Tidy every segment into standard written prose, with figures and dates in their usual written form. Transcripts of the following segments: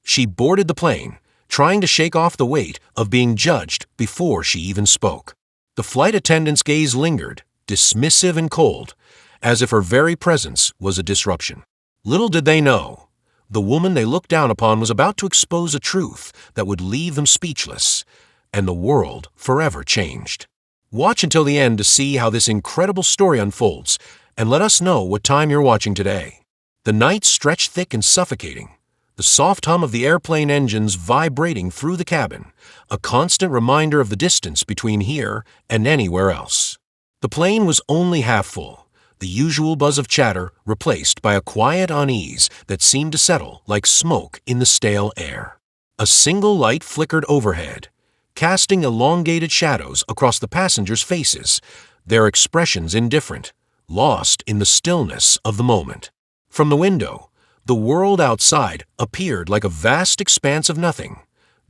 She boarded the plane, trying to shake off the weight of being judged before she even spoke. The flight attendant's gaze lingered, dismissive and cold, as if her very presence was a disruption. Little did they know, the woman they looked down upon was about to expose a truth that would leave them speechless, and the world forever changed. Watch until the end to see how this incredible story unfolds, and let us know what time you're watching today. The night stretched thick and suffocating, the soft hum of the airplane engines vibrating through the cabin, a constant reminder of the distance between here and anywhere else. The plane was only half full, the usual buzz of chatter replaced by a quiet unease that seemed to settle like smoke in the stale air. A single light flickered overhead, casting elongated shadows across the passengers' faces, their expressions indifferent, lost in the stillness of the moment. From the window, the world outside appeared like a vast expanse of nothing,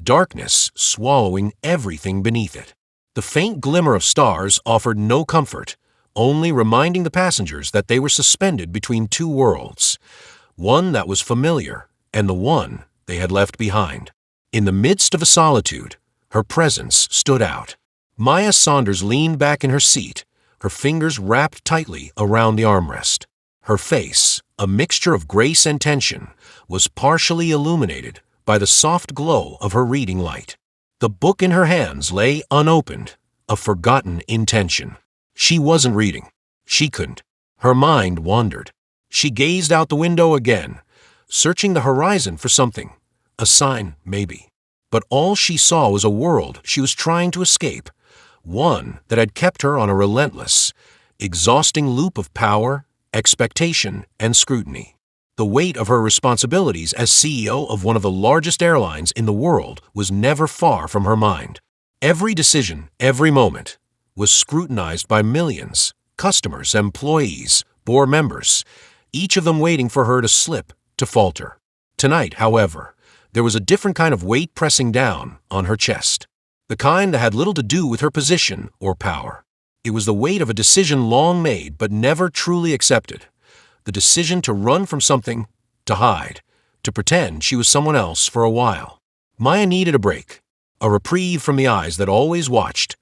darkness swallowing everything beneath it. The faint glimmer of stars offered no comfort, only reminding the passengers that they were suspended between two worlds, one that was familiar and the one they had left behind. In the midst of a solitude, her presence stood out. Maya Saunders leaned back in her seat, her fingers wrapped tightly around the armrest. Her face, a mixture of grace and tension, was partially illuminated by the soft glow of her reading light. The book in her hands lay unopened, a forgotten intention. She wasn't reading. She couldn't. Her mind wandered. She gazed out the window again, searching the horizon for something, a sign maybe. But all she saw was a world she was trying to escape, one that had kept her on a relentless, exhausting loop of power, expectation, and scrutiny. The weight of her responsibilities as CEO of one of the largest airlines in the world was never far from her mind. Every decision, every moment, was scrutinized by millions, customers, employees, board members, each of them waiting for her to slip, to falter. Tonight, however, there was a different kind of weight pressing down on her chest, the kind that had little to do with her position or power. It was the weight of a decision long made but never truly accepted, the decision to run from something, to hide, to pretend she was someone else for a while. Maya needed a break, a reprieve from the eyes that always watched,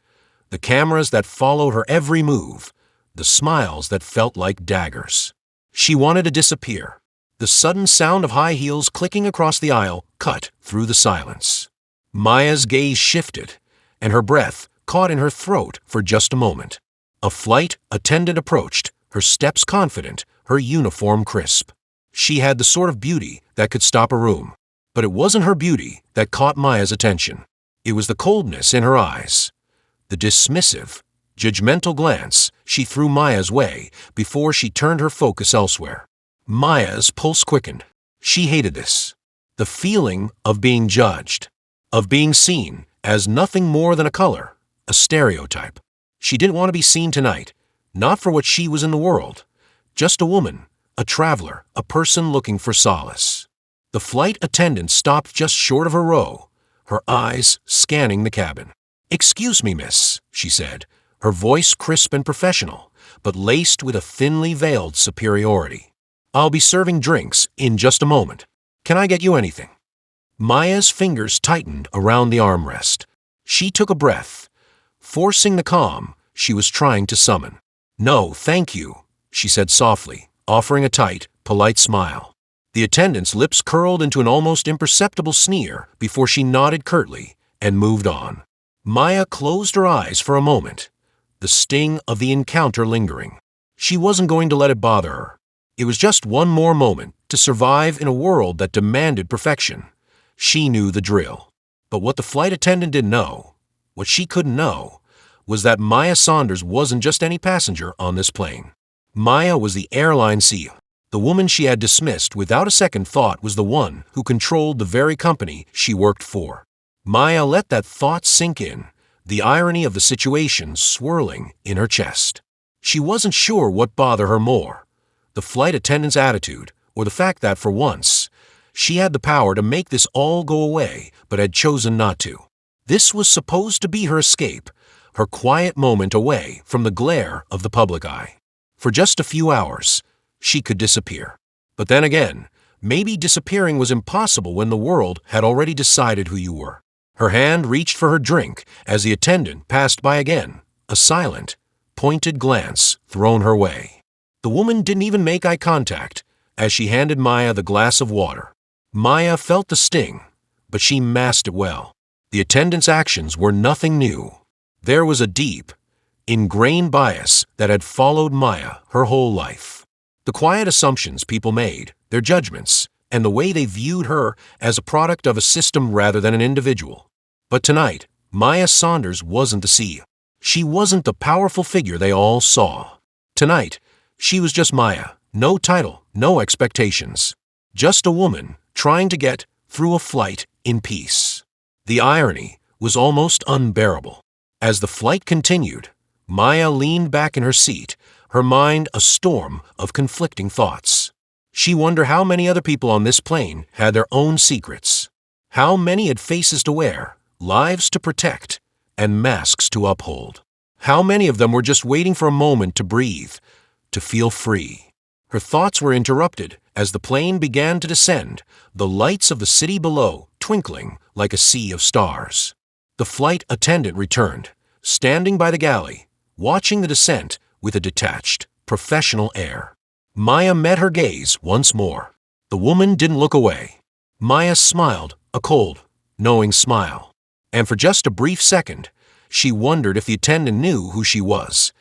the cameras that followed her every move, the smiles that felt like daggers. She wanted to disappear. The sudden sound of high heels clicking across the aisle cut through the silence. Maya's gaze shifted, and her breath caught in her throat for just a moment. A flight attendant approached, her steps confident, her uniform crisp. She had the sort of beauty that could stop a room. But it wasn't her beauty that caught Maya's attention. It was the coldness in her eyes, the dismissive, judgmental glance she threw Maya's way before she turned her focus elsewhere. Maya's pulse quickened. She hated this. The feeling of being judged, of being seen as nothing more than a color, a stereotype. She didn't want to be seen tonight, not for what she was in the world, just a woman, a traveler, a person looking for solace. The flight attendant stopped just short of her row, her eyes scanning the cabin. "Excuse me, miss," she said, her voice crisp and professional, but laced with a thinly veiled superiority. "I'll be serving drinks in just a moment. Can I get you anything?" Maya's fingers tightened around the armrest. She took a breath, forcing the calm she was trying to summon. "No, thank you," she said softly, offering a tight, polite smile. The attendant's lips curled into an almost imperceptible sneer before she nodded curtly and moved on. Maya closed her eyes for a moment, the sting of the encounter lingering. She wasn't going to let it bother her. It was just one more moment to survive in a world that demanded perfection. She knew the drill. But what the flight attendant didn't know, what she couldn't know, was that Maya Saunders wasn't just any passenger on this plane. Maya was the airline CEO. The woman she had dismissed without a second thought was the one who controlled the very company she worked for. Maya let that thought sink in, the irony of the situation swirling in her chest. She wasn't sure what bothered her more, the flight attendant's attitude, or the fact that, for once, she had the power to make this all go away, but had chosen not to. This was supposed to be her escape, her quiet moment away from the glare of the public eye. For just a few hours, she could disappear. But then again, Maybe disappearing was impossible when the world had already decided who you were. Her hand reached for her drink as the attendant passed by again, a silent, pointed glance thrown her way. The woman didn't even make eye contact as she handed Maya the glass of water. Maya felt the sting, but she masked it well. The attendant's actions were nothing new. There was a deep, ingrained bias that had followed Maya her whole life. The quiet assumptions people made, their judgments, and the way they viewed her as a product of a system rather than an individual. But tonight, Maya Saunders wasn't the CEO. She wasn't the powerful figure they all saw. Tonight, she was just Maya, no title, no expectations. Just a woman trying to get through a flight in peace. The irony was almost unbearable. As the flight continued, Maya leaned back in her seat, her mind a storm of conflicting thoughts. She wondered how many other people on this plane had their own secrets. How many had faces to wear, lives to protect, and masks to uphold. How many of them were just waiting for a moment to breathe, to feel free. Her thoughts were interrupted as the plane began to descend, the lights of the city below twinkling like a sea of stars. The flight attendant returned, standing by the galley, watching the descent with a detached, professional air. Maya met her gaze once more. The woman didn't look away. Maya smiled, a cold, knowing smile. And for just a brief second, she wondered if the attendant knew who she was,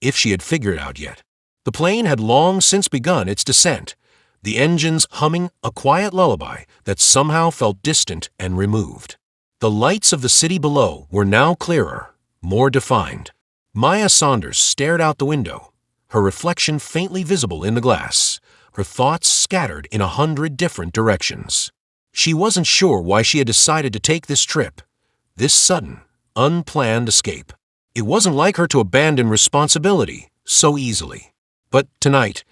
if she had figured it out yet. The plane had long since begun its descent, the engines humming a quiet lullaby that somehow felt distant and removed. The lights of the city below were now clearer, more defined. Maya Saunders stared out the window, her reflection faintly visible in the glass, her thoughts scattered in 100 different directions. She wasn't sure why she had decided to take this trip, this sudden, unplanned escape. It wasn't like her to abandon responsibility so easily. But tonight,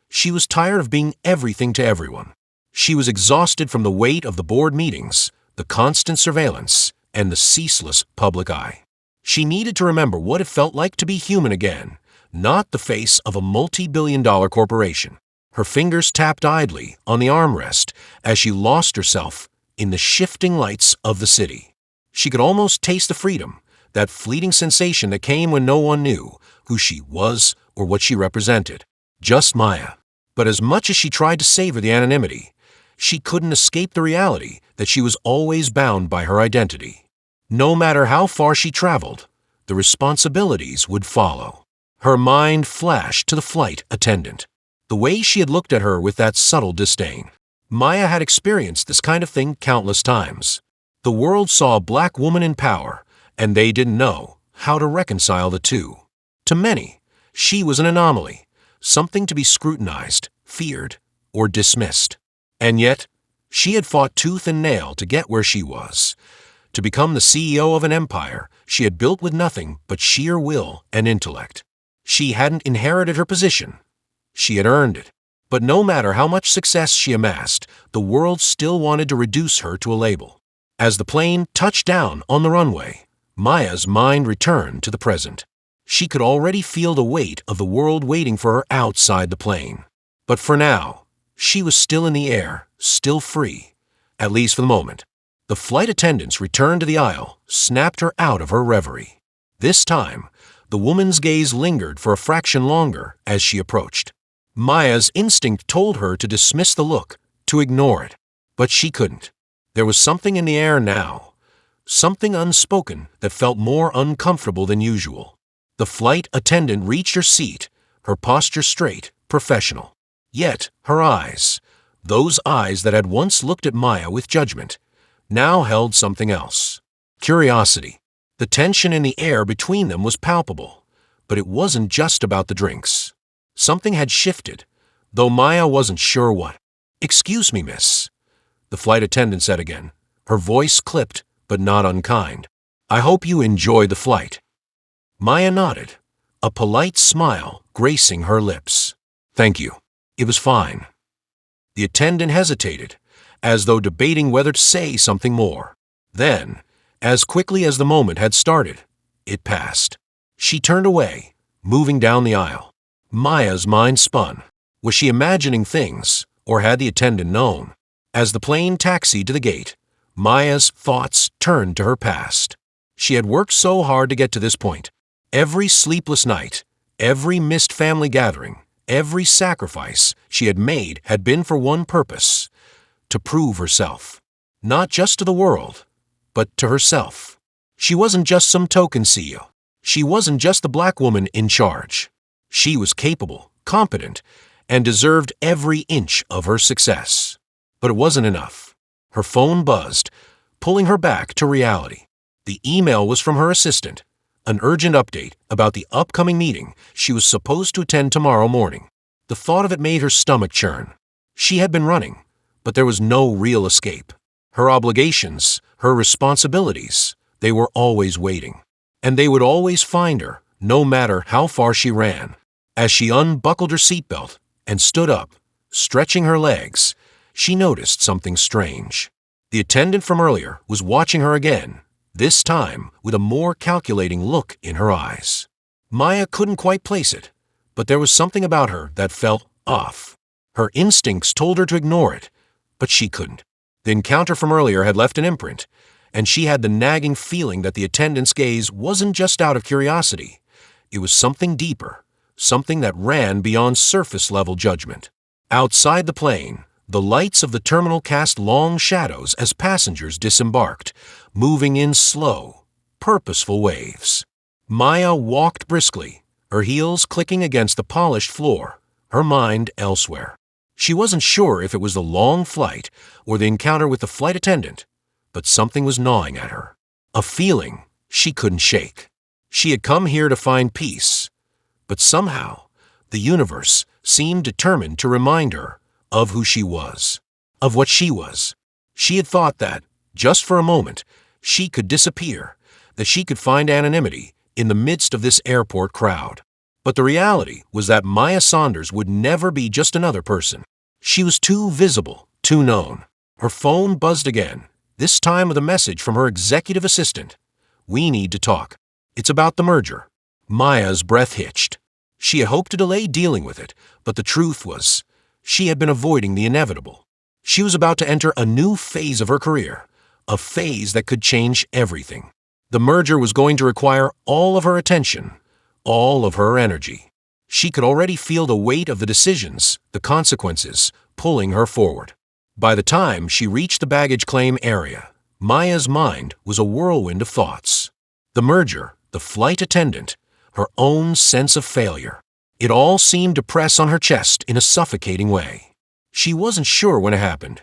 she was tired of being everything to everyone. She was exhausted from the weight of the board meetings, the constant surveillance, and the ceaseless public eye. She needed to remember what it felt like to be human again, not the face of a multi-billion-dollar corporation. Her fingers tapped idly on the armrest as she lost herself in the shifting lights of the city. She could almost taste the freedom, that fleeting sensation that came when no one knew who she was or what she represented. Just Maya. But as much as she tried to savor the anonymity, she couldn't escape the reality that she was always bound by her identity. No matter how far she traveled, the responsibilities would follow. Her mind flashed to the flight attendant, the way she had looked at her with that subtle disdain. Maya had experienced this kind of thing countless times. The world saw a black woman in power, and they didn't know how to reconcile the two. To many, she was an anomaly, something to be scrutinized, feared, or dismissed. And yet, she had fought tooth and nail to get where she was, to become the CEO of an empire she had built with nothing but sheer will and intellect. She hadn't inherited her position. She had earned it. But no matter how much success she amassed, the world still wanted to reduce her to a label. As the plane touched down on the runway, Maya's mind returned to the present. She could already feel the weight of the world waiting for her outside the plane. But for now, she was still in the air, still free, at least for the moment. The flight attendants returned to the aisle, snapped her out of her reverie. This time, the woman's gaze lingered for a fraction longer as she approached. Maya's instinct told her to dismiss the look, to ignore it. But she couldn't. There was something in the air now, something unspoken that felt more uncomfortable than usual. The flight attendant reached her seat, her posture straight, professional. Yet her eyes, those eyes that had once looked at Maya with judgment, now held something else. Curiosity. The tension in the air between them was palpable, but it wasn't just about the drinks. Something had shifted, though Maya wasn't sure what. "Excuse me, miss," the flight attendant said again, her voice clipped but not unkind. "I hope you enjoyed the flight." Maya nodded, a polite smile gracing her lips. "Thank you. It was fine." The attendant hesitated, as though debating whether to say something more. Then, as quickly as the moment had started, it passed. She turned away, moving down the aisle. Maya's mind spun. Was she imagining things, Or had the attendant known? As the plane taxied to the gate, Maya's thoughts turned to her past. She had worked so hard to get to this point. Every sleepless night, every missed family gathering, every sacrifice she had made had been for one purpose: to prove herself. Not just to the world, but to herself. She wasn't just some token CEO. She wasn't just the black woman in charge. She was capable, competent, and deserved every inch of her success. But it wasn't enough. Her phone buzzed, pulling her back to reality. The email was from her assistant, an urgent update about the upcoming meeting she was supposed to attend tomorrow morning. The thought of it made her stomach churn. She had been running, but there was no real escape. Her obligations, her responsibilities, they were always waiting. And they would always find her, no matter how far she ran. As she unbuckled her seatbelt and stood up, stretching her legs, she noticed something strange. The attendant from earlier was watching her again, this time with a more calculating look in her eyes. Maya couldn't quite place it, but there was something about her that felt off. Her instincts told her to ignore it, but she couldn't. The encounter from earlier had left an imprint, and she had the nagging feeling that the attendant's gaze wasn't just out of curiosity. It was something deeper, something that ran beyond surface-level judgment. Outside the plane, the lights of the terminal cast long shadows as passengers disembarked, moving in slow, purposeful waves. Maya walked briskly, her heels clicking against the polished floor, her mind elsewhere. She wasn't sure if it was the long flight or the encounter with the flight attendant, but something was gnawing at her. A feeling she couldn't shake. She had come here to find peace, but somehow the universe seemed determined to remind her of who she was, of what she was. She had thought that, just for a moment, she could disappear, that she could find anonymity in the midst of this airport crowd. But the reality was that Maya Saunders would never be just another person. She was too visible, too known. Her phone buzzed again, this time with a message from her executive assistant. "We need to talk. It's about the merger." Maya's breath hitched. She had hoped to delay dealing with it, but the truth was, she had been avoiding the inevitable. She was about to enter a new phase of her career, a phase that could change everything. The merger was going to require all of her attention, all of her energy. She could already feel the weight of the decisions, the consequences, pulling her forward. By the time she reached the baggage claim area, Maya's mind was a whirlwind of thoughts. The merger, the flight attendant, her own sense of failure. It all seemed to press on her chest in a suffocating way. She wasn't sure when it happened,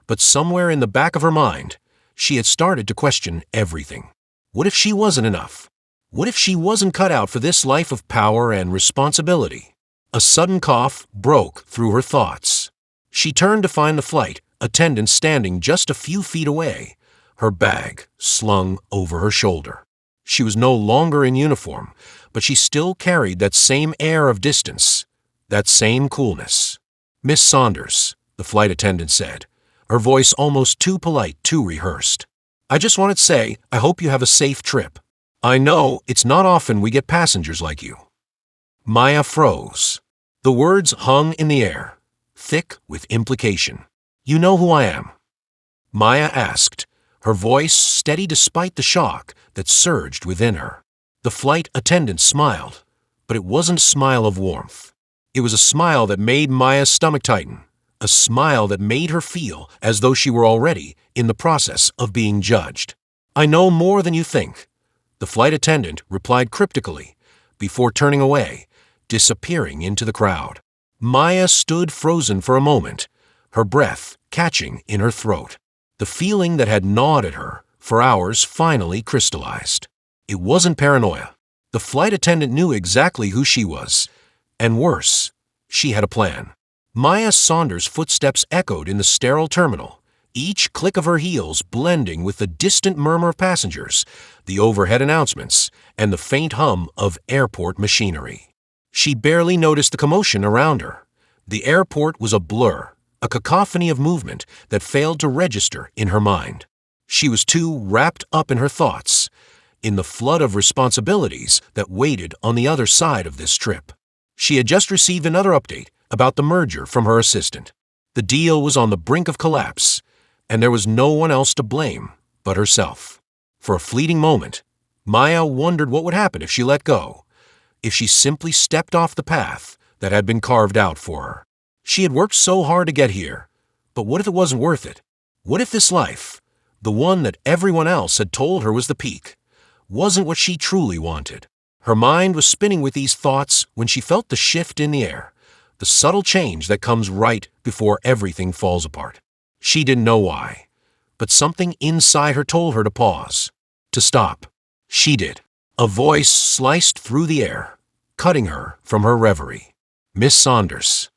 but somewhere in the back of her mind, she had started to question everything. What if she wasn't enough? What if she wasn't cut out for this life of power and responsibility? A sudden cough broke through her thoughts. She turned to find the flight attendant standing just a few feet away, her bag slung over her shoulder. She was no longer in uniform, but she still carried that same air of distance, that same coolness. "Miss Saunders," the flight attendant said, her voice almost too polite, too rehearsed. "I just wanted to say I hope you have a safe trip. I know it's not often we get passengers like you." Maya froze. The words hung in the air, thick with implication. "You know who I am?" Maya asked, her voice steady despite the shock that surged within her. The flight attendant smiled, but it wasn't a smile of warmth. It was a smile that made Maya's stomach tighten, a smile that made her feel as though she were already in the process of being judged. "I know more than you think," the flight attendant replied cryptically, before turning away, disappearing into the crowd. Maya stood frozen for a moment, her breath catching in her throat. The feeling that had gnawed at her for hours finally crystallized. It wasn't paranoia. The flight attendant knew exactly who she was, and worse, she had a plan. Maya Saunders' footsteps echoed in the sterile terminal, each click of her heels blending with the distant murmur of passengers, the overhead announcements, and the faint hum of airport machinery. She barely noticed the commotion around her. The airport was a blur, a cacophony of movement that failed to register in her mind. She was too wrapped up in her thoughts, in the flood of responsibilities that waited on the other side of this trip. She had just received another update about the merger from her assistant. The deal was on the brink of collapse, and there was no one else to blame but herself. For a fleeting moment, Maya wondered what would happen if she let go, if she simply stepped off the path that had been carved out for her. She had worked so hard to get here, but what if it wasn't worth it? What if this life, the one that everyone else had told her was the peak, wasn't what she truly wanted? Her mind was spinning with these thoughts when she felt the shift in the air, the subtle change that comes right before everything falls apart. She didn't know why, but something inside her told her to pause, to stop. She did. A voice sliced through the air, cutting her from her reverie. "Miss Saunders."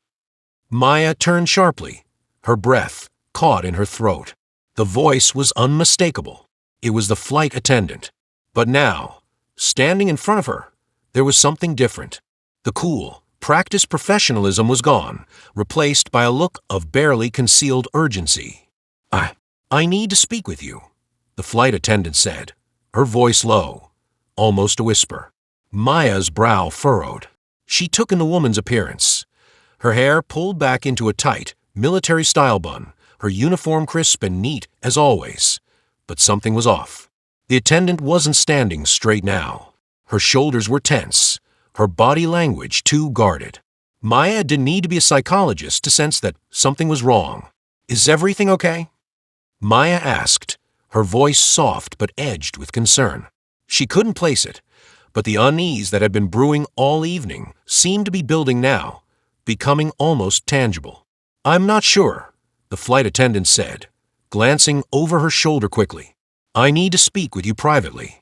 Maya turned sharply, her breath caught in her throat. The voice was unmistakable. It was the flight attendant. But now, standing in front of her, there was something different. The cool, practiced professionalism was gone, replaced by a look of barely concealed urgency. I need to speak with you," the flight attendant said, her voice low, almost a whisper. Maya's brow furrowed. She took in the woman's appearance. Her hair pulled back into a tight, military-style bun, her uniform crisp and neat as always. But something was off. The attendant wasn't standing straight now. Her shoulders were tense, her body language too guarded. Maya didn't need to be a psychologist to sense that something was wrong. "Is everything okay?" Maya asked, her voice soft but edged with concern. She couldn't place it, but the unease that had been brewing all evening seemed to be building now, becoming almost tangible. "I'm not sure," the flight attendant said, glancing over her shoulder quickly. "I need to speak with you privately."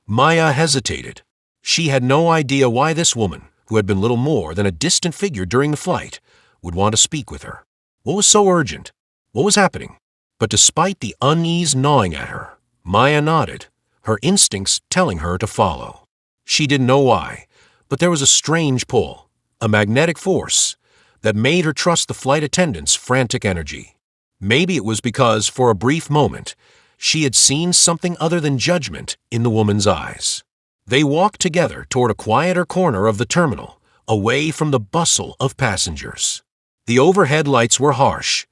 Maya hesitated. She had no idea why this woman, who had been little more than a distant figure during the flight, would want to speak with her. What was so urgent? What was happening? But despite the unease gnawing at her, Maya nodded, her instincts telling her to follow. She didn't know why, but there was a strange pull, a magnetic force, that made her trust the flight attendant's frantic energy. Maybe it was because, for a brief moment, she had seen something other than judgment in the woman's eyes. They walked together toward a quieter corner of the terminal, away from the bustle of passengers. The overhead lights were harsh,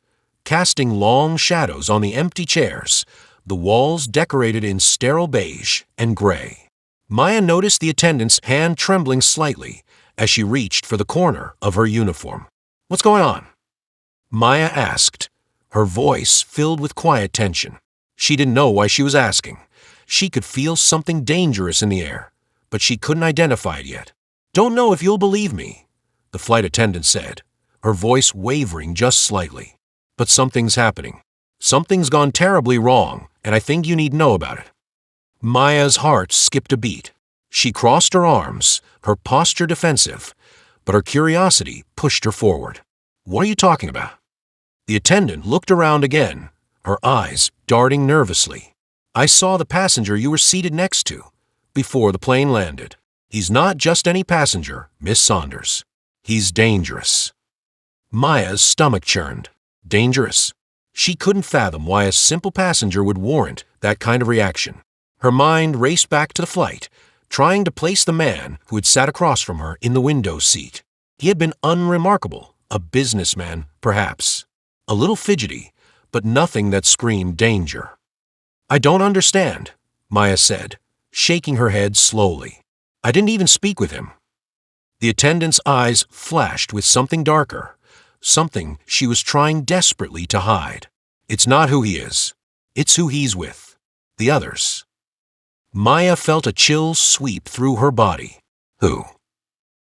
casting long shadows on the empty chairs, the walls decorated in sterile beige and gray. Maya noticed the attendant's hand trembling slightly as she reached for the corner of her uniform. "What's going on?" Maya asked, her voice filled with quiet tension. She didn't know why she was asking. She could feel something dangerous in the air, but she couldn't identify it yet. "Don't know if you'll believe me," the flight attendant said, her voice wavering just slightly. "But something's happening. Something's gone terribly wrong, and I think you need to know about it." Maya's heart skipped a beat. She crossed her arms, her posture defensive, but her curiosity pushed her forward. "What are you talking about?" The attendant looked around again, her eyes darting nervously. "I saw the passenger you were seated next to before the plane landed. He's not just any passenger, Miss Saunders. He's dangerous." Maya's stomach churned. Dangerous? She couldn't fathom why a simple passenger would warrant that kind of reaction. Her mind raced back to the flight, trying to place the man who had sat across from her in the window seat. He had been unremarkable, a businessman, perhaps. A little fidgety, but nothing that screamed danger. "I don't understand," Maya said, shaking her head slowly. "I didn't even speak with him." The attendant's eyes flashed with something darker, something she was trying desperately to hide. "It's not who he is. It's who he's with. The others." Maya felt a chill sweep through her body. "Who?"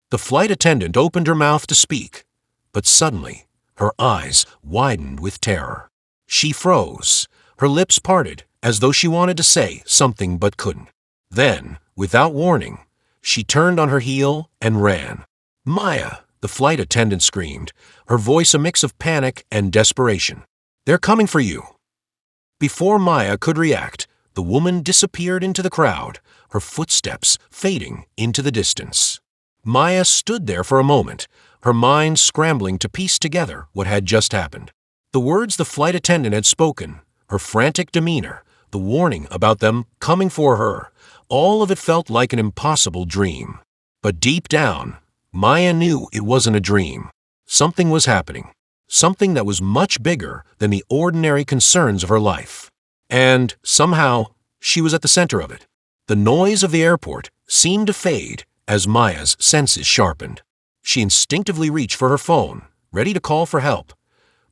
The flight attendant opened her mouth to speak, but suddenly her eyes widened with terror. She froze, her lips parted as though she wanted to say something but couldn't. Then, without warning, she turned on her heel and ran. "Maya!" the flight attendant screamed, her voice a mix of panic and desperation. "They're coming for you!" Before Maya could react, the woman disappeared into the crowd, her footsteps fading into the distance. Maya stood there for a moment, her mind scrambling to piece together what had just happened. The words the flight attendant had spoken, her frantic demeanor, the warning about them coming for her, all of it felt like an impossible dream. But deep down, Maya knew it wasn't a dream. Something was happening. something that was much bigger than the ordinary concerns of her life. And, somehow, she was at the center of it. The noise of the airport seemed to fade as Maya's senses sharpened. She instinctively reached for her phone, ready to call for help.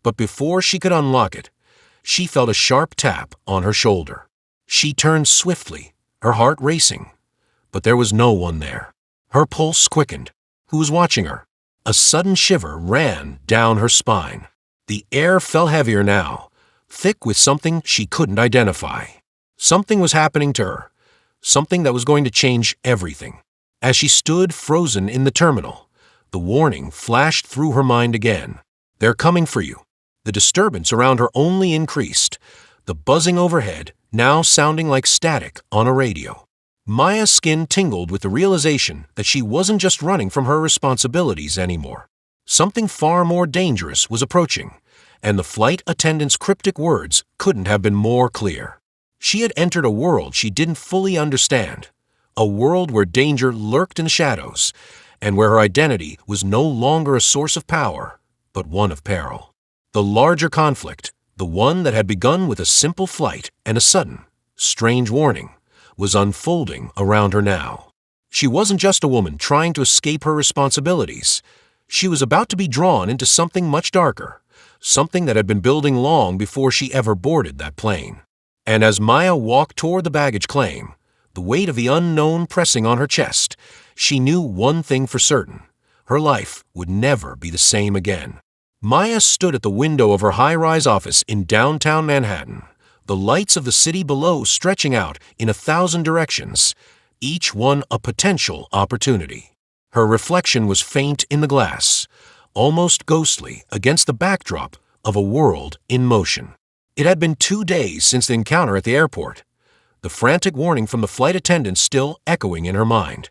But before she could unlock it, she felt a sharp tap on her shoulder. She turned swiftly, her heart racing. But there was no one there. Her pulse quickened. Who was watching her? A sudden shiver ran down her spine. The air felt heavier now, thick with something she couldn't identify. Something was happening to her, something that was going to change everything. As she stood frozen in the terminal, the warning flashed through her mind again. They're coming for you. The disturbance around her only increased, the buzzing overhead now sounding like static on a radio. Maya's skin tingled with the realization that she wasn't just running from her responsibilities anymore. Something far more dangerous was approaching, and the flight attendant's cryptic words couldn't have been more clear. She had entered a world she didn't fully understand, a world where danger lurked in the shadows, and where her identity was no longer a source of power, but one of peril. The larger conflict, the one that had begun with a simple flight and a sudden, strange warning, was unfolding around her now. She wasn't just a woman trying to escape her responsibilities. She was about to be drawn into something much darker, something that had been building long before she ever boarded that plane. And as Maya walked toward the baggage claim, the weight of the unknown pressing on her chest, she knew one thing for certain. Her life would never be the same again. Maya stood at the window of her high-rise office in downtown Manhattan, the lights of the city below stretching out in 1,000 directions, each one a potential opportunity. Her reflection was faint in the glass, almost ghostly against the backdrop of a world in motion. It had been 2 days since the encounter at the airport, the frantic warning from the flight attendant still echoing in her mind,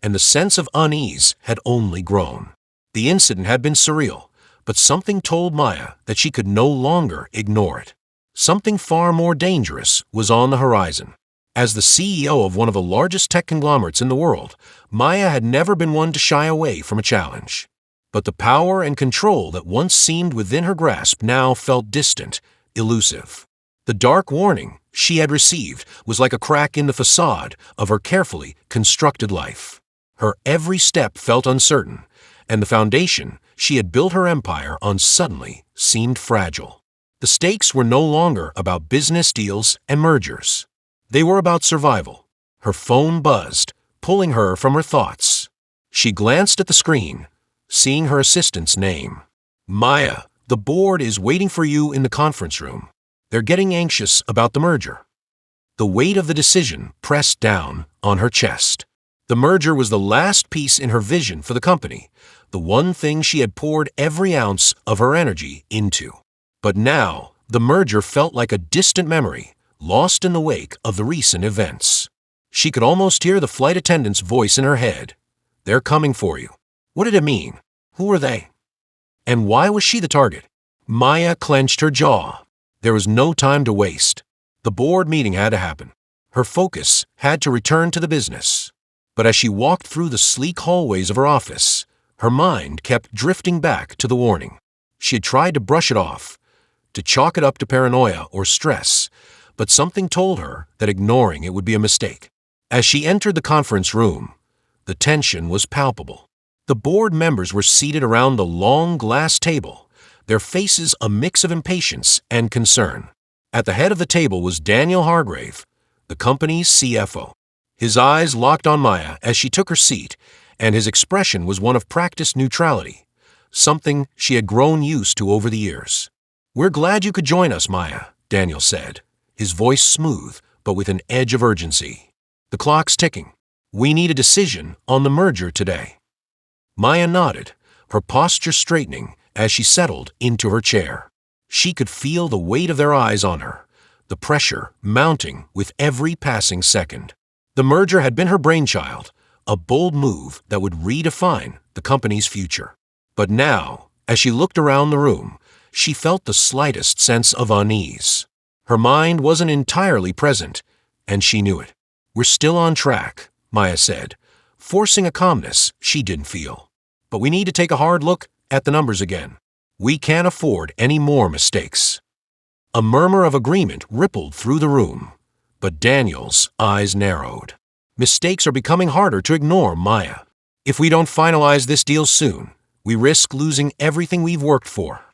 and the sense of unease had only grown. The incident had been surreal, but something told Maya that she could no longer ignore it. Something far more dangerous was on the horizon. As the CEO of one of the largest tech conglomerates in the world, Maya had never been one to shy away from a challenge. But the power and control that once seemed within her grasp now felt distant, elusive. The dark warning she had received was like a crack in the facade of her carefully constructed life. Her every step felt uncertain, and the foundation she had built her empire on suddenly seemed fragile. The stakes were no longer about business deals and mergers. They were about survival. Her phone buzzed, pulling her from her thoughts. She glanced at the screen, seeing her assistant's name. Maya, the board is waiting for you in the conference room. They're getting anxious about the merger. The weight of the decision pressed down on her chest. The merger was the last piece in her vision for the company, the one thing she had poured every ounce of her energy into. But now, the merger felt like a distant memory, lost in the wake of the recent events. She could almost hear the flight attendant's voice in her head. They're coming for you. What did it mean? Who are they? And why was she the target? Maya clenched her jaw. There was no time to waste. The board meeting had to happen. Her focus had to return to the business. But as she walked through the sleek hallways of her office, her mind kept drifting back to the warning. She had tried to brush it off, to chalk it up to paranoia or stress, but something told her that ignoring it would be a mistake. As she entered the conference room, the tension was palpable. The board members were seated around the long glass table, their faces a mix of impatience and concern. At the head of the table was Daniel Hargrave, the company's CFO. His eyes locked on Maya as she took her seat, and his expression was one of practiced neutrality, something she had grown used to over the years. "We're glad you could join us, Maya," Daniel said, his voice smooth but with an edge of urgency. "The clock's ticking. We need a decision on the merger today." Maya nodded, her posture straightening as she settled into her chair. She could feel the weight of their eyes on her, the pressure mounting with every passing second. The merger had been her brainchild, a bold move that would redefine the company's future. But now, as she looked around the room, she felt the slightest sense of unease. Her mind wasn't entirely present, and she knew it. "We're still on track," Maya said, forcing a calmness she didn't feel. "But we need to take a hard look at the numbers again. We can't afford any more mistakes." A murmur of agreement rippled through the room, but Daniel's eyes narrowed. "Mistakes are becoming harder to ignore, Maya. If we don't finalize this deal soon, we risk losing everything we've worked for."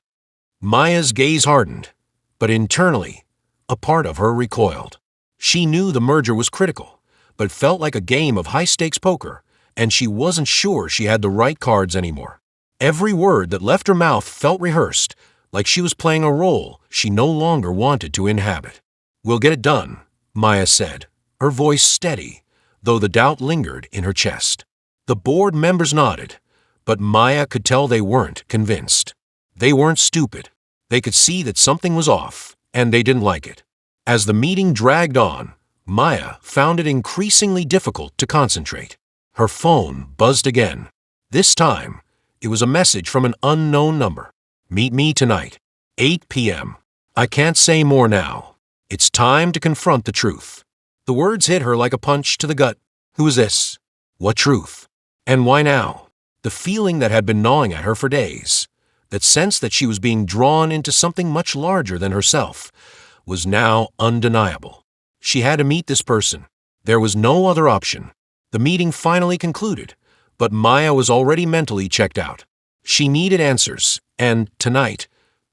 Maya's gaze hardened, but internally, a part of her recoiled. She knew the merger was critical, but felt like a game of high-stakes poker, and she wasn't sure she had the right cards anymore. Every word that left her mouth felt rehearsed, like she was playing a role she no longer wanted to inhabit. "We'll get it done," Maya said, her voice steady, though the doubt lingered in her chest. The board members nodded, but Maya could tell they weren't convinced. They weren't stupid. They could see that something was off, and they didn't like it. As the meeting dragged on, Maya found it increasingly difficult to concentrate. Her phone buzzed again. This time, it was a message from an unknown number. "Meet me tonight, 8 p.m. I can't say more now. It's time to confront the truth." The words hit her like a punch to the gut. Who is this? What truth? And why now? The feeling that had been gnawing at her for days, that sense that she was being drawn into something much larger than herself, was now undeniable. She had to meet this person. There was no other option. The meeting finally concluded, but Maya was already mentally checked out. She needed answers, and tonight,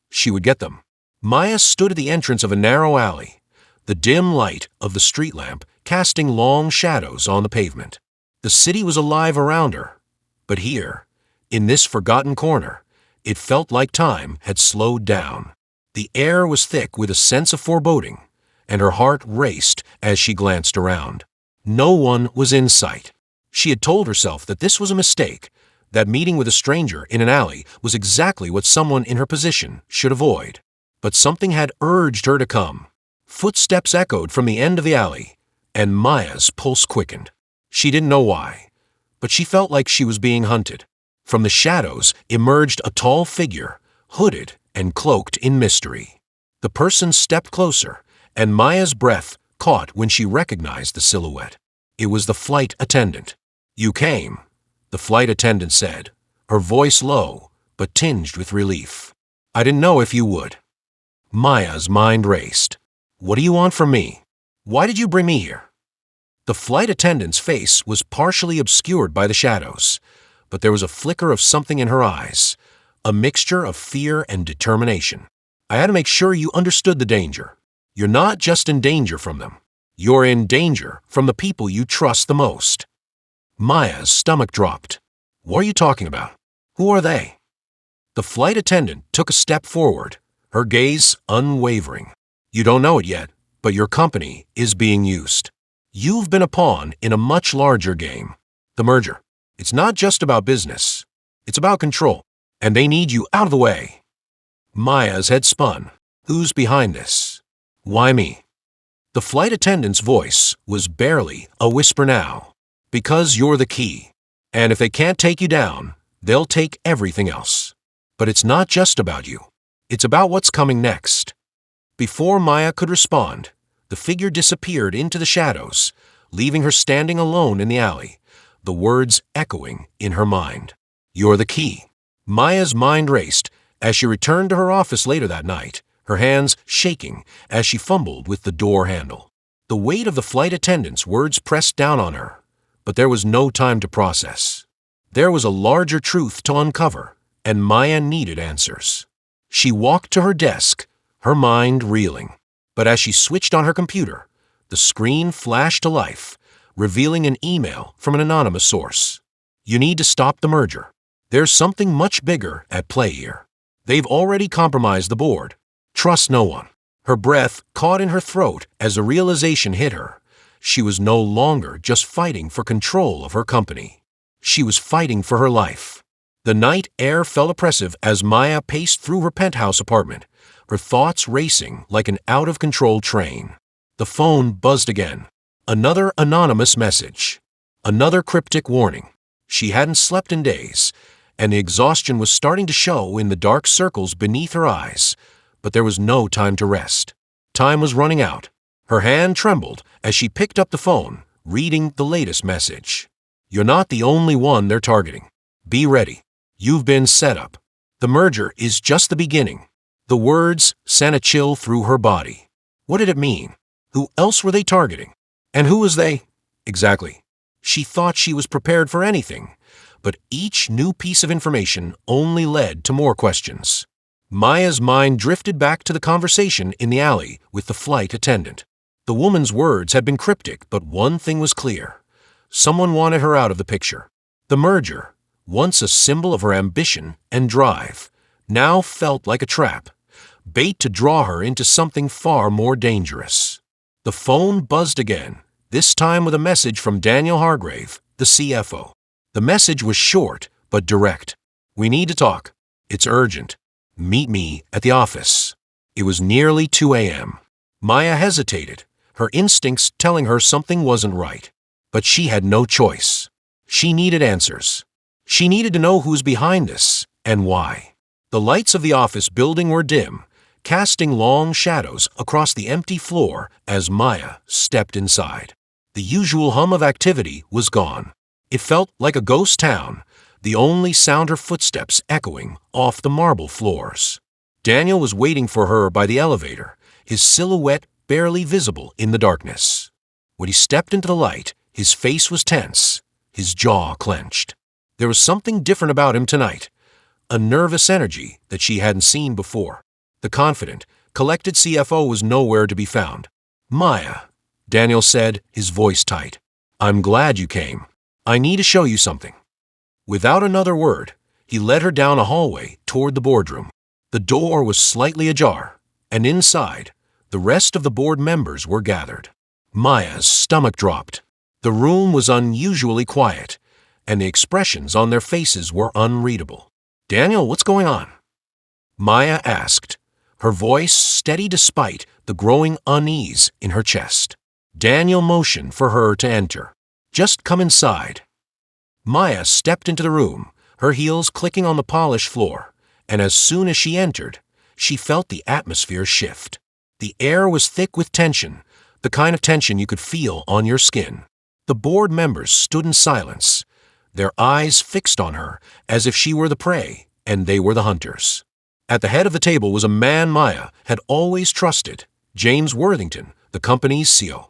she would get them. Maya stood at the entrance of a narrow alley, the dim light of the street lamp casting long shadows on the pavement. The city was alive around her, but here, in this forgotten corner, it felt like time had slowed down. The air was thick with a sense of foreboding, and her heart raced as she glanced around. No one was in sight. She had told herself that this was a mistake, that meeting with a stranger in an alley was exactly what someone in her position should avoid. But something had urged her to come. Footsteps echoed from the end of the alley, and Maya's pulse quickened. She didn't know why, but she felt like she was being hunted. From the shadows emerged a tall figure, hooded and cloaked in mystery. The person stepped closer, and Maya's breath caught when she recognized the silhouette. It was the flight attendant. "You came," the flight attendant said, her voice low but tinged with relief. "I didn't know if you would." Maya's mind raced. "What do you want from me? Why did you bring me here?" The flight attendant's face was partially obscured by the shadows, but there was a flicker of something in her eyes, a mixture of fear and determination. "I had to make sure you understood the danger. You're not just in danger from them. You're in danger from the people you trust the most." Maya's stomach dropped. "What are you talking about? Who are they?" The flight attendant took a step forward, her gaze unwavering. "You don't know it yet, but your company is being used. You've been a pawn in a much larger game. The merger. It's not just about business. It's about control, and they need you out of the way." Maya's head spun. Who's behind this? Why me? The flight attendant's voice was barely a whisper now. "Because you're the key. And if they can't take you down, they'll take everything else. But it's not just about you. It's about what's coming next." Before Maya could respond, the figure disappeared into the shadows, leaving her standing alone in the alley, the words echoing in her mind. "You're the key." Maya's mind raced as she returned to her office later that night, her hands shaking as she fumbled with the door handle. The weight of the flight attendant's words pressed down on her, but there was no time to process. There was a larger truth to uncover, and Maya needed answers. She walked to her desk, her mind reeling. But as she switched on her computer, the screen flashed to life, revealing an email from an anonymous source. "You need to stop the merger. There's something much bigger at play here. They've already compromised the board. Trust no one." Her breath caught in her throat as the realization hit her. She was no longer just fighting for control of her company. She was fighting for her life. The night air felt oppressive as Maya paced through her penthouse apartment, her thoughts racing like an out-of-control train. The phone buzzed again. Another anonymous message. Another cryptic warning. She hadn't slept in days, and the exhaustion was starting to show in the dark circles beneath her eyes, but there was no time to rest. Time was running out. Her hand trembled as she picked up the phone, reading the latest message. "You're not the only one they're targeting. Be ready. You've been set up. The merger is just the beginning. The words sent a chill through her body. What did it mean? Who else were they targeting? And who was they? Exactly. She thought she was prepared for anything, but each new piece of information only led to more questions. Maya's mind drifted back to the conversation in the alley with the flight attendant. The woman's words had been cryptic, but one thing was clear. Someone wanted her out of the picture. The merger, once a symbol of her ambition and drive, now felt like a trap, bait to draw her into something far more dangerous. The phone buzzed again, this time with a message from Daniel Hargrave, the CFO. The message was short but direct. We need to talk. It's urgent. Meet me at the office. It was nearly 2 a.m. Maya hesitated, her instincts telling her something wasn't right. But she had no choice. She needed answers. She needed to know who's behind this and why. The lights of the office building were dim, casting long shadows across the empty floor as Maya stepped inside. The usual hum of activity was gone. It felt like a ghost town, the only sound her footsteps echoing off the marble floors. Daniel was waiting for her by the elevator, his silhouette barely visible in the darkness. When he stepped into the light, his face was tense, his jaw clenched. There was something different about him tonight, a nervous energy that she hadn't seen before. The confident, collected CFO was nowhere to be found. Maya, Daniel said, his voice tight. I'm glad you came. I need to show you something. Without another word, he led her down a hallway toward the boardroom. The door was slightly ajar, and inside, the rest of the board members were gathered. Maya's stomach dropped. The room was unusually quiet, and the expressions on their faces were unreadable. Daniel, what's going on? Maya asked, her voice steady despite the growing unease in her chest. Daniel motioned for her to enter. Just come inside. Maya stepped into the room, her heels clicking on the polished floor, and as soon as she entered, she felt the atmosphere shift. The air was thick with tension, the kind of tension you could feel on your skin. The board members stood in silence, their eyes fixed on her as if she were the prey and they were the hunters. At the head of the table was a man Maya had always trusted, James Worthington, the company's CEO.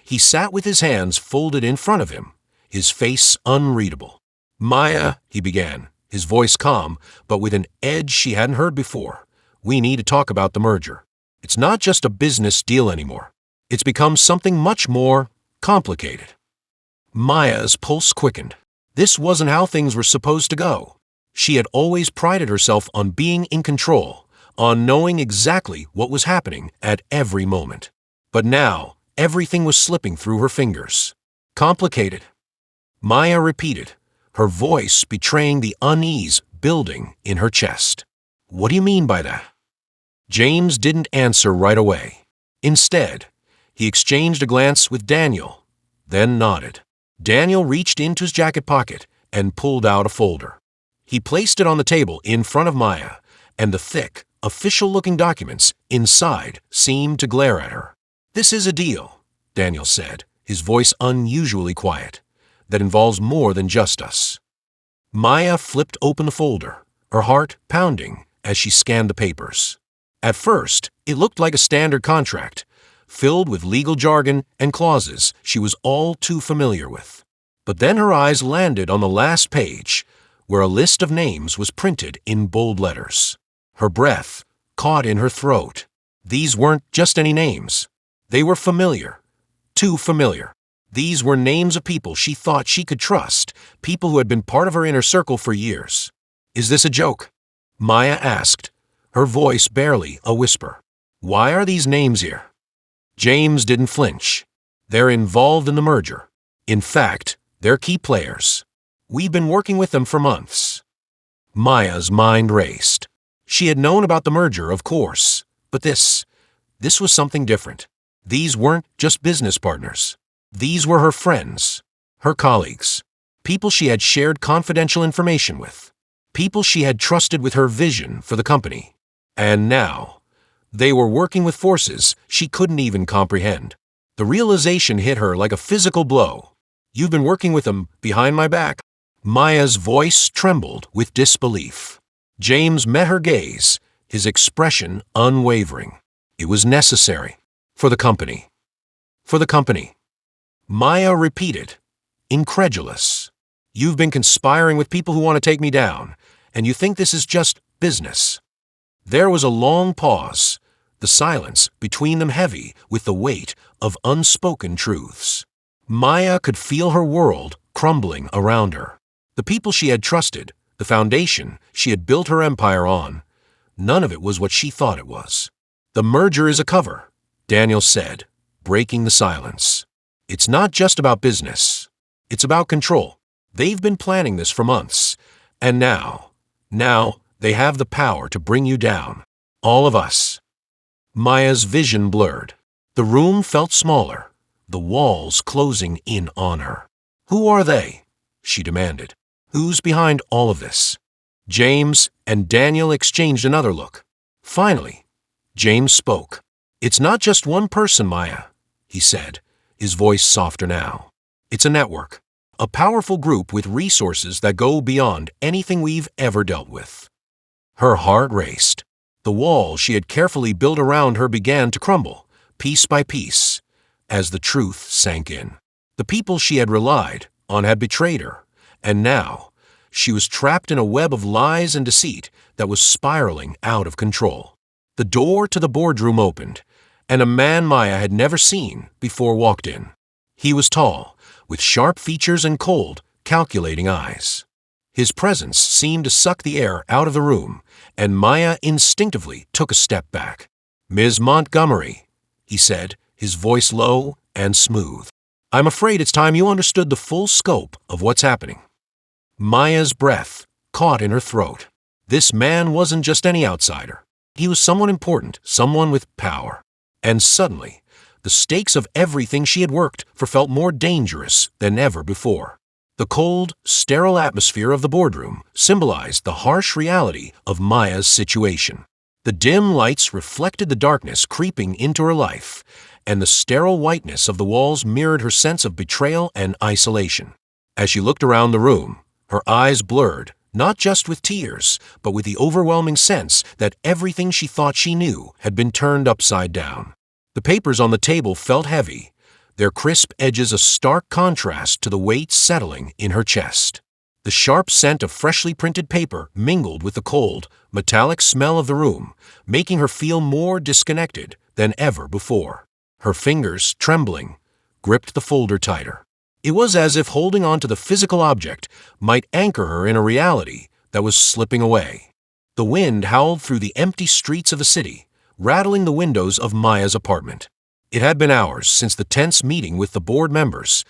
He sat with his hands folded in front of him, his face unreadable. Maya, he began, his voice calm, but with an edge she hadn't heard before. We need to talk about the merger. It's not just a business deal anymore. It's become something much more complicated. Maya's pulse quickened. This wasn't how things were supposed to go. She had always prided herself on being in control, on knowing exactly what was happening at every moment. But now, everything was slipping through her fingers. Complicated. Maya repeated, her voice betraying the unease building in her chest. What do you mean by that? James didn't answer right away. Instead, he exchanged a glance with Daniel, then nodded. Daniel reached into his jacket pocket and pulled out a folder. He placed it on the table in front of Maya, and the thick, official-looking documents inside seemed to glare at her. This is a deal, Daniel said, his voice unusually quiet, that involves more than just us. Maya flipped open the folder, her heart pounding as she scanned the papers. At first, it looked like a standard contract, filled with legal jargon and clauses she was all too familiar with. But then her eyes landed on the last page, where a list of names was printed in bold letters. Her breath caught in her throat. These weren't just any names. They were familiar. Too familiar. These were names of people she thought she could trust, people who had been part of her inner circle for years. Is this a joke? Maya asked, her voice barely a whisper. Why are these names here? James didn't flinch. They're involved in the merger. In fact, they're key players. We've been working with them for months. Maya's mind raced. She had known about the merger, of course, but this was something different. These weren't just business partners. These were her friends, her colleagues, people she had shared confidential information with, people she had trusted with her vision for the company. And now, they were working with forces she couldn't even comprehend. The realization hit her like a physical blow. You've been working with them behind my back. Maya's voice trembled with disbelief. James met her gaze, his expression unwavering. It was necessary. For the company. For the company. Maya repeated, incredulous. You've been conspiring with people who want to take me down, and you think this is just business. There was a long pause, the silence between them heavy with the weight of unspoken truths. Maya could feel her world crumbling around her. The people she had trusted, the foundation she had built her empire on, none of it was what she thought it was. The merger is a cover, Daniel said, breaking the silence. It's not just about business. It's about control. They've been planning this for months, and now they have the power to bring you down. All of us. Maya's vision blurred. The room felt smaller, the walls closing in on her. Who are they? She demanded. Who's behind all of this? James and Daniel exchanged another look. Finally, James spoke. It's not just one person, Maya, he said, his voice softer now. It's a network, a powerful group with resources that go beyond anything we've ever dealt with. Her heart raced. The wall she had carefully built around her began to crumble, piece by piece, as the truth sank in. The people she had relied on had betrayed her, and now she was trapped in a web of lies and deceit that was spiraling out of control. The door to the boardroom opened, and a man Maya had never seen before walked in. He was tall, with sharp features and cold, calculating eyes. His presence seemed to suck the air out of the room, and Maya instinctively took a step back. Ms. Montgomery, he said, his voice low and smooth. I'm afraid it's time you understood the full scope of what's happening. Maya's breath caught in her throat. This man wasn't just any outsider. He was someone important, someone with power. And suddenly, the stakes of everything she had worked for felt more dangerous than ever before. The cold, sterile atmosphere of the boardroom symbolized the harsh reality of Maya's situation. The dim lights reflected the darkness creeping into her life, and the sterile whiteness of the walls mirrored her sense of betrayal and isolation. As she looked around the room, her eyes blurred, not just with tears, but with the overwhelming sense that everything she thought she knew had been turned upside down. The papers on the table felt heavy, their crisp edges a stark contrast to the weight settling in her chest. The sharp scent of freshly printed paper mingled with the cold, metallic smell of the room, making her feel more disconnected than ever before. Her fingers, trembling, gripped the folder tighter. It was as if holding on to the physical object might anchor her in a reality that was slipping away. The wind howled through the empty streets of the city, rattling the windows of Maya's apartment. It had been hours since the tense meeting with the board members,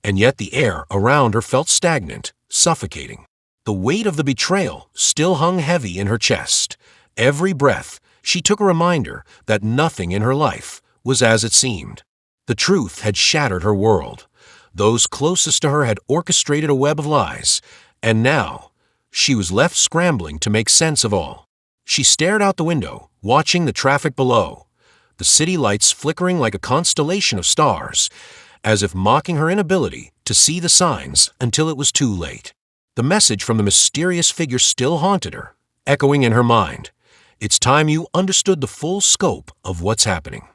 and yet the air around her felt stagnant, suffocating. The weight of the betrayal still hung heavy in her chest. Every breath, she took a reminder that nothing in her life was as it seemed. The truth had shattered her world. Those closest to her had orchestrated a web of lies, and now she was left scrambling to make sense of all. She stared out the window, watching the traffic below, the city lights flickering like a constellation of stars, as if mocking her inability to see the signs until it was too late. The message from the mysterious figure still haunted her, echoing in her mind. It's time you understood the full scope of what's happening.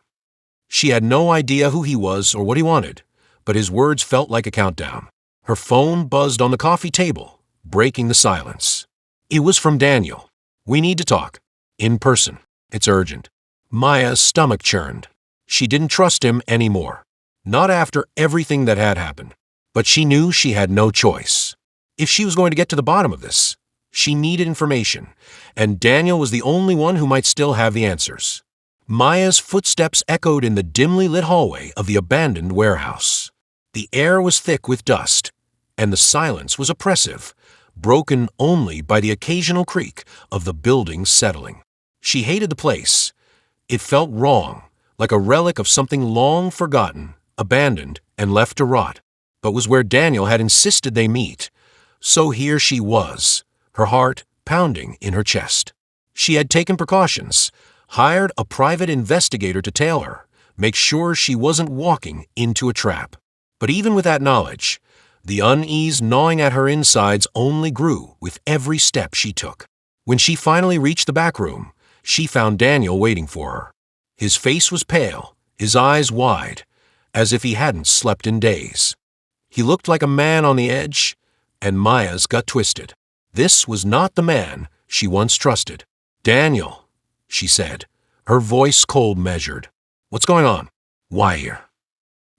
She had no idea who he was or what he wanted, but his words felt like a countdown. Her phone buzzed on the coffee table, breaking the silence. It was from Daniel. We need to talk. In person. It's urgent. Maya's stomach churned. She didn't trust him anymore. Not after everything that had happened. But she knew she had no choice. If she was going to get to the bottom of this, she needed information, and Daniel was the only one who might still have the answers. Maya's footsteps echoed in the dimly lit hallway of the abandoned warehouse. The air was thick with dust, and the silence was oppressive, broken only by the occasional creak of the building settling. She hated the place. It felt wrong, like a relic of something long forgotten, abandoned, and left to rot, but was where Daniel had insisted they meet. So here she was, her heart pounding in her chest. She had taken precautions, hired a private investigator to tail her, make sure she wasn't walking into a trap. But even with that knowledge, the unease gnawing at her insides only grew with every step she took. When she finally reached the back room, she found Daniel waiting for her. His face was pale, his eyes wide, as if he hadn't slept in days. He looked like a man on the edge, and Maya's gut twisted. This was not the man she once trusted. "Daniel," she said, her voice cold measured. "What's going on? Why here?"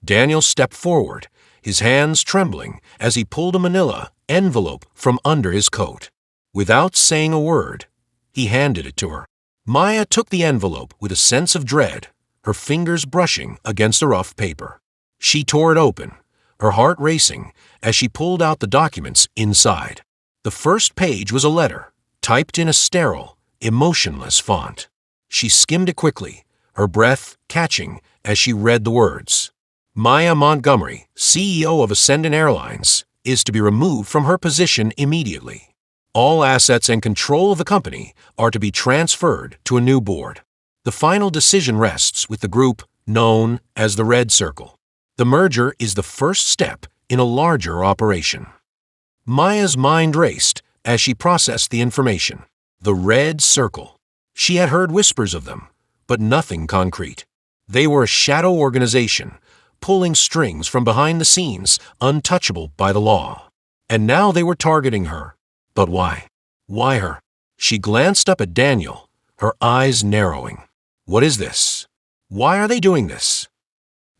Daniel stepped forward, his hands trembling as he pulled a manila envelope from under his coat. Without saying a word, he handed it to her. Maya took the envelope with a sense of dread, her fingers brushing against the rough paper. She tore it open, her heart racing as she pulled out the documents inside. The first page was a letter, typed in a sterile, emotionless font. She skimmed it quickly, her breath catching as she read the words. Maya Montgomery, CEO of Attendant Airlines, is to be removed from her position immediately. All assets and control of the company are to be transferred to a new board. The final decision rests with the group known as the Red Circle. The merger is the first step in a larger operation. Maya's mind raced as she processed the information. The Red Circle. She had heard whispers of them, but nothing concrete. They were a shadow organization, pulling strings from behind the scenes, untouchable by the law. And now they were targeting her. But why? Why her? She glanced up at Daniel, her eyes narrowing. What is this? Why are they doing this?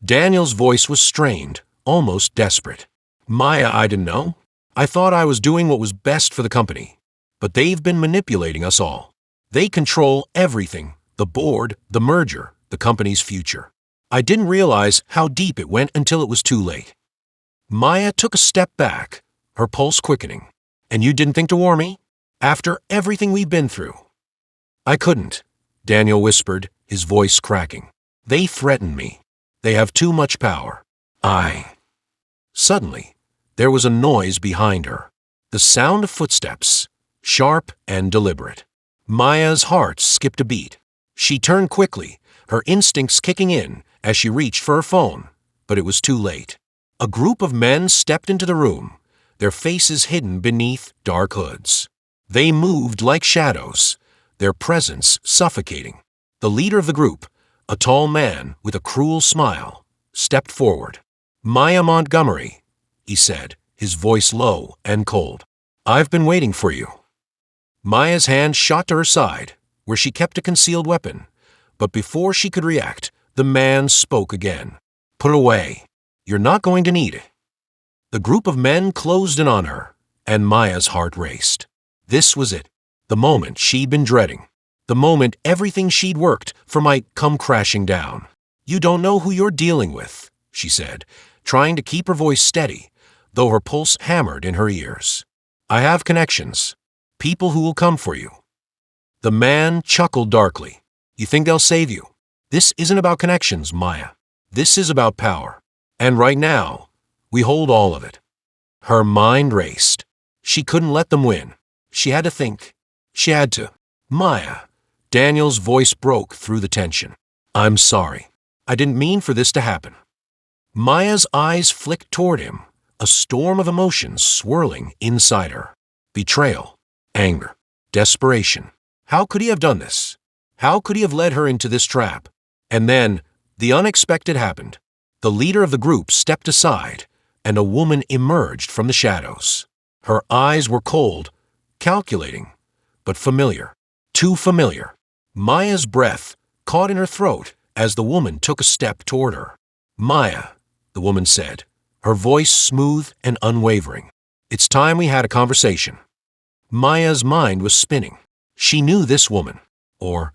Daniel's voice was strained, almost desperate. Maya, I didn't know. I thought I was doing what was best for the company. But they've been manipulating us all. They control everything, the board, the merger, the company's future. I didn't realize how deep it went until it was too late. Maya took a step back, her pulse quickening. And you didn't think to warn me? After everything we've been through? I couldn't, Daniel whispered, his voice cracking. They threaten me. They have too much power. Suddenly, there was a noise behind her. The sound of footsteps, sharp and deliberate. Maya's heart skipped a beat. She turned quickly, her instincts kicking in as she reached for her phone, but it was too late. A group of men stepped into the room, their faces hidden beneath dark hoods. They moved like shadows, their presence suffocating. The leader of the group, a tall man with a cruel smile, stepped forward. Maya Montgomery, he said, his voice low and cold. I've been waiting for you. Maya's hand shot to her side, where she kept a concealed weapon, but before she could react, the man spoke again. Put it away. You're not going to need it. The group of men closed in on her, and Maya's heart raced. This was it, the moment she'd been dreading. The moment everything she'd worked for might come crashing down. You don't know who you're dealing with, she said, trying to keep her voice steady, though her pulse hammered in her ears. I have connections, people who will come for you. The man chuckled darkly. You think they'll save you? This isn't about connections, Maya. This is about power. And right now, we hold all of it. Her mind raced. She couldn't let them win. She had to think. She had to. Maya. Daniel's voice broke through the tension. I'm sorry. I didn't mean for this to happen. Maya's eyes flicked toward him, a storm of emotions swirling inside her. Betrayal, anger, desperation. How could he have done this? How could he have led her into this trap? And then, the unexpected happened. The leader of the group stepped aside, and a woman emerged from the shadows. Her eyes were cold, calculating, but familiar. Too familiar. Maya's breath caught in her throat as the woman took a step toward her. Maya, the woman said, her voice smooth and unwavering. It's time we had a conversation. Maya's mind was spinning. She knew this woman, or,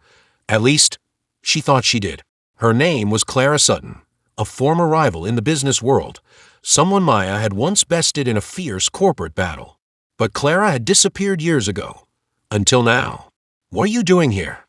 at least, she thought she did. Her name was Clara Sutton, a former rival in the business world, someone Maya had once bested in a fierce corporate battle. But Clara had disappeared years ago. Until now. What are you doing here?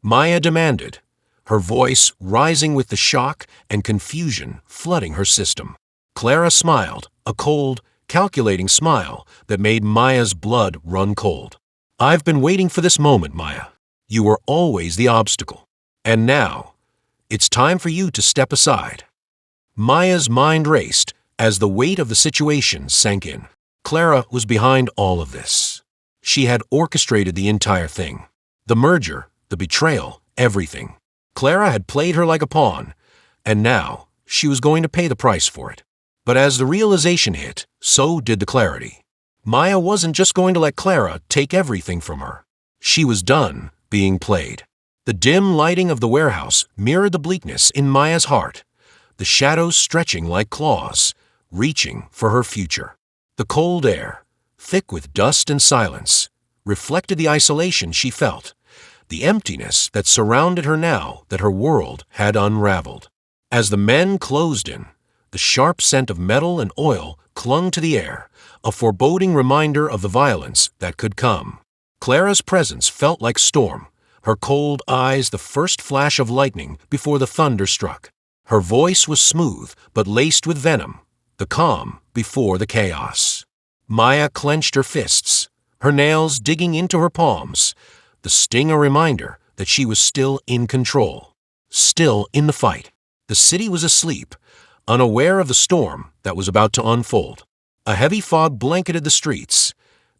Maya demanded, her voice rising with the shock and confusion flooding her system. Clara smiled, a cold, calculating smile that made Maya's blood run cold. I've been waiting for this moment, Maya. You were always the obstacle. And now, it's time for you to step aside. Maya's mind raced as the weight of the situation sank in. Clara was behind all of this. She had orchestrated the entire thing. The merger, the betrayal, everything. Clara had played her like a pawn, and now she was going to pay the price for it. But as the realization hit, so did the clarity. Maya wasn't just going to let Clara take everything from her. She was done being played. The dim lighting of the warehouse mirrored the bleakness in Maya's heart, the shadows stretching like claws, reaching for her future. The cold air, thick with dust and silence, reflected the isolation she felt, the emptiness that surrounded her now that her world had unraveled. As the men closed in, the sharp scent of metal and oil clung to the air, a foreboding reminder of the violence that could come. Clara's presence felt like storm, her cold eyes the first flash of lightning before the thunder struck. Her voice was smooth but laced with venom, the calm before the chaos. Maya clenched her fists, her nails digging into her palms, the sting a reminder that she was still in control, still in the fight. The city was asleep, unaware of the storm that was about to unfold. A heavy fog blanketed the streets,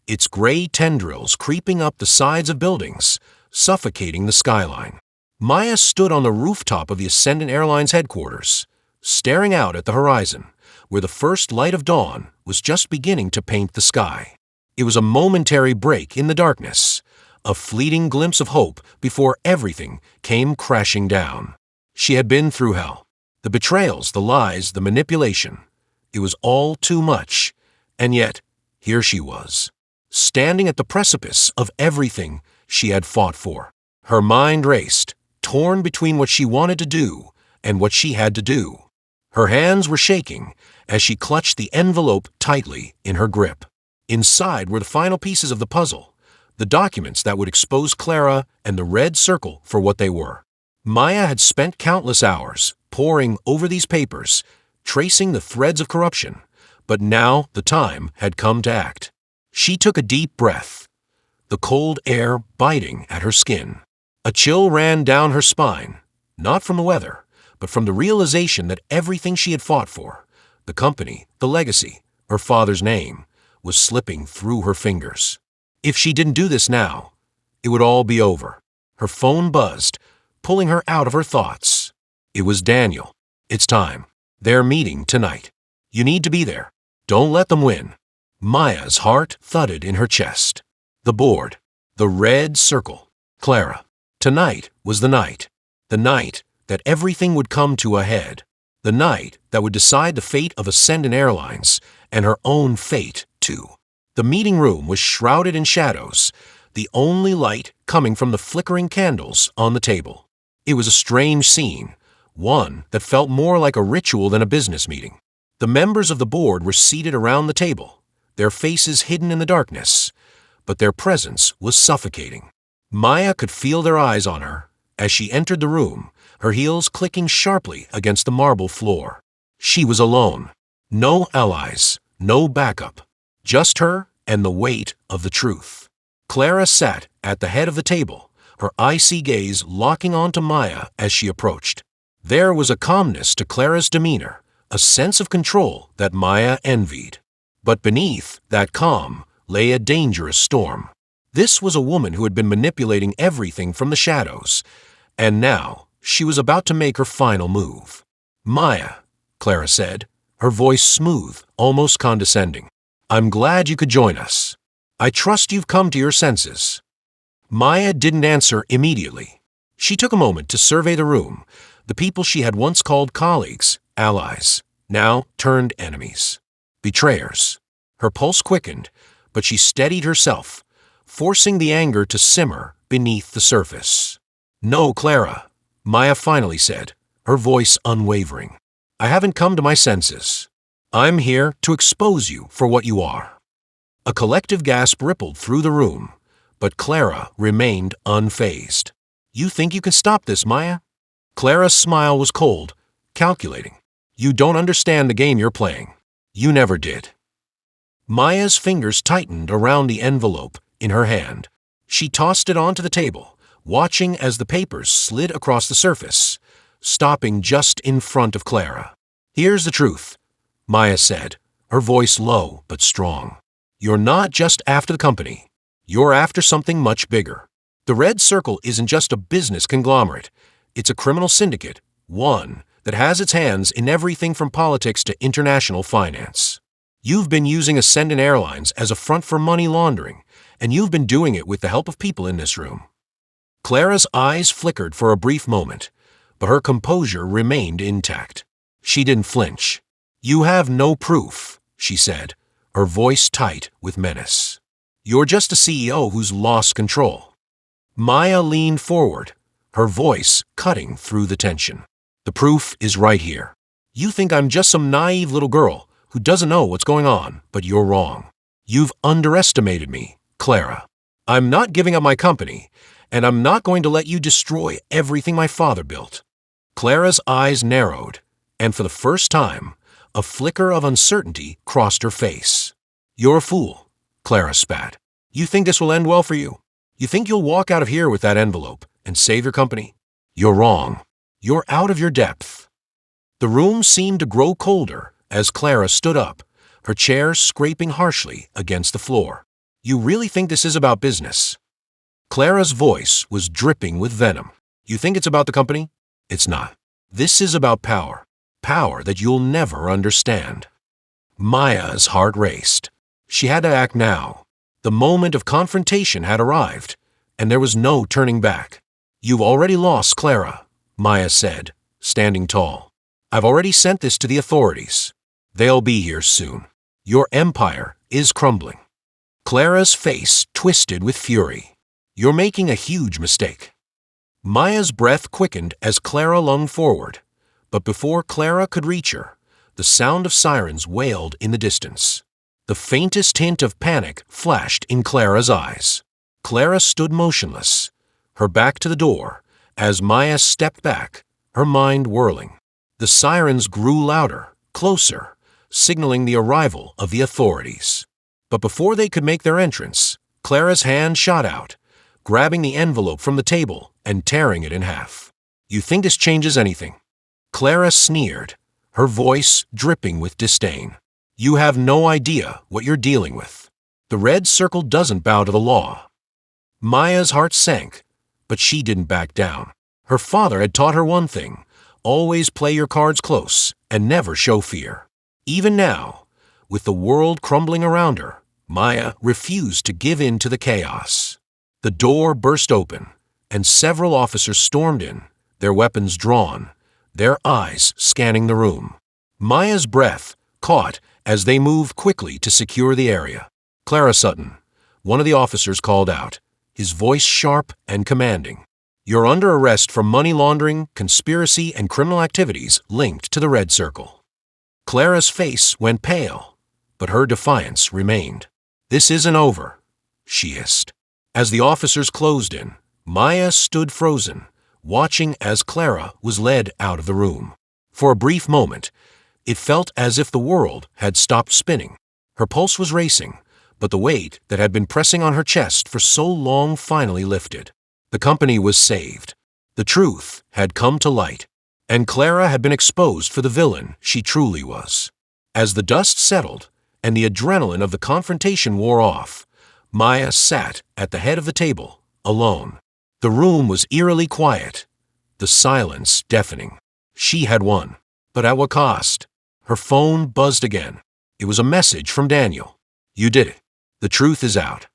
its gray tendrils creeping up the sides of buildings, suffocating the skyline. Maya stood on the rooftop of the Attendant Airline's headquarters, staring out at the horizon, where the first light of dawn was just beginning to paint the sky. It was a momentary break in the darkness, a fleeting glimpse of hope before everything came crashing down. She had been through hell. The betrayals, the lies, the manipulation. It was all too much, and yet here she was, standing at the precipice of everything she had fought for. Her mind raced, torn between what she wanted to do and what she had to do. Her hands were shaking as she clutched the envelope tightly in her grip. Inside were the final pieces of the puzzle, the documents that would expose Clara and the red circle for what they were. Maya had spent countless hours poring over these papers, tracing the threads of corruption, but now the time had come to act. She took a deep breath, the cold air biting at her skin. A chill ran down her spine, not from the weather, but from the realization that everything she had fought for, the company, the legacy, her father's name, was slipping through her fingers. If she didn't do this now, it would all be over. Her phone buzzed, pulling her out of her thoughts. It was Daniel. It's time. They're meeting tonight. You need to be there. Don't let them win. Maya's heart thudded in her chest. The board. The red circle. Clara. Tonight was the night. The night that everything would come to a head. The night that would decide the fate of Attendant Airlines and her own fate, too. The meeting room was shrouded in shadows, the only light coming from the flickering candles on the table. It was a strange scene, one that felt more like a ritual than a business meeting. The members of the board were seated around the table, their faces hidden in the darkness, but their presence was suffocating. Maya could feel their eyes on her as she entered the room, her heels clicking sharply against the marble floor. She was alone. No allies, no backup. Just her and the weight of the truth. Clara sat at the head of the table, her icy gaze locking onto Maya as she approached. There was a calmness to Clara's demeanor, a sense of control that Maya envied. But beneath that calm lay a dangerous storm. This was a woman who had been manipulating everything from the shadows, and now she was about to make her final move. Maya, Clara said, her voice smooth, almost condescending. I'm glad you could join us. I trust you've come to your senses. Maya didn't answer immediately. She took a moment to survey the room, the people she had once called colleagues, allies, now turned enemies, betrayers. Her pulse quickened, but she steadied herself, forcing the anger to simmer beneath the surface. No, Clara, Maya finally said, her voice unwavering. I haven't come to my senses. I'm here to expose you for what you are. A collective gasp rippled through the room, but Clara remained unfazed. You think you can stop this, Maya? Clara's smile was cold, calculating. You don't understand the game you're playing. You never did. Maya's fingers tightened around the envelope in her hand. She tossed it onto the table, watching as the papers slid across the surface, stopping just in front of Clara. Here's the truth, Maya said, her voice low but strong. You're not just after the company. You're after something much bigger. The Red Circle isn't just a business conglomerate. It's a criminal syndicate, one that has its hands in everything from politics to international finance. You've been using Attendant Airlines as a front for money laundering, and you've been doing it with the help of people in this room. Clara's eyes flickered for a brief moment, but her composure remained intact. She didn't flinch. You have no proof, she said, her voice tight with menace. You're just a CEO who's lost control. Maya leaned forward, her voice cutting through the tension. The proof is right here. You think I'm just some naive little girl who doesn't know what's going on, but you're wrong. You've underestimated me, Clara. I'm not giving up my company, and I'm not going to let you destroy everything my father built. Clara's eyes narrowed, and for the first time, a flicker of uncertainty crossed her face. You're a fool, Clara spat. You think this will end well for you? You think you'll walk out of here with that envelope and save your company? You're wrong. You're out of your depth. The room seemed to grow colder as Clara stood up, her chair scraping harshly against the floor. You really think this is about business? Clara's voice was dripping with venom. You think it's about the company? It's not. This is about power. Power that you'll never understand. Maya's heart raced. She had to act now. The moment of confrontation had arrived, and there was no turning back. You've already lost, Clara, Maya said, standing tall. I've already sent this to the authorities. They'll be here soon. Your empire is crumbling. Clara's face twisted with fury. You're making a huge mistake. Maya's breath quickened as Clara lunged forward, but before Clara could reach her, the sound of sirens wailed in the distance. The faintest hint of panic flashed in Clara's eyes. Clara stood motionless, her back to the door, as Maya stepped back, her mind whirling. The sirens grew louder, closer, signaling the arrival of the authorities. But before they could make their entrance, Clara's hand shot out, grabbing the envelope from the table and tearing it in half. You think this changes anything? Clara sneered, her voice dripping with disdain. You have no idea what you're dealing with. The Red Circle doesn't bow to the law. Maya's heart sank, but she didn't back down. Her father had taught her one thing: always play your cards close and never show fear. Even now, with the world crumbling around her, Maya refused to give in to the chaos. The door burst open, and several officers stormed in, their weapons drawn, their eyes scanning the room. Maya's breath caught as they moved quickly to secure the area. Clara Sutton, one of the officers called out, his voice sharp and commanding. You're under arrest for money laundering, conspiracy, and criminal activities linked to the Red Circle. Clara's face went pale, but her defiance remained. This isn't over, she hissed. As the officers closed in, Maya stood frozen, watching as Clara was led out of the room. For a brief moment, it felt as if the world had stopped spinning. Her pulse was racing, but the weight that had been pressing on her chest for so long finally lifted. The company was saved. The truth had come to light, and Clara had been exposed for the villain she truly was. As the dust settled and the adrenaline of the confrontation wore off, Maya sat at the head of the table, alone. The room was eerily quiet, the silence deafening. She had won, but at what cost? Her phone buzzed again. It was a message from Daniel. You did it. The truth is out.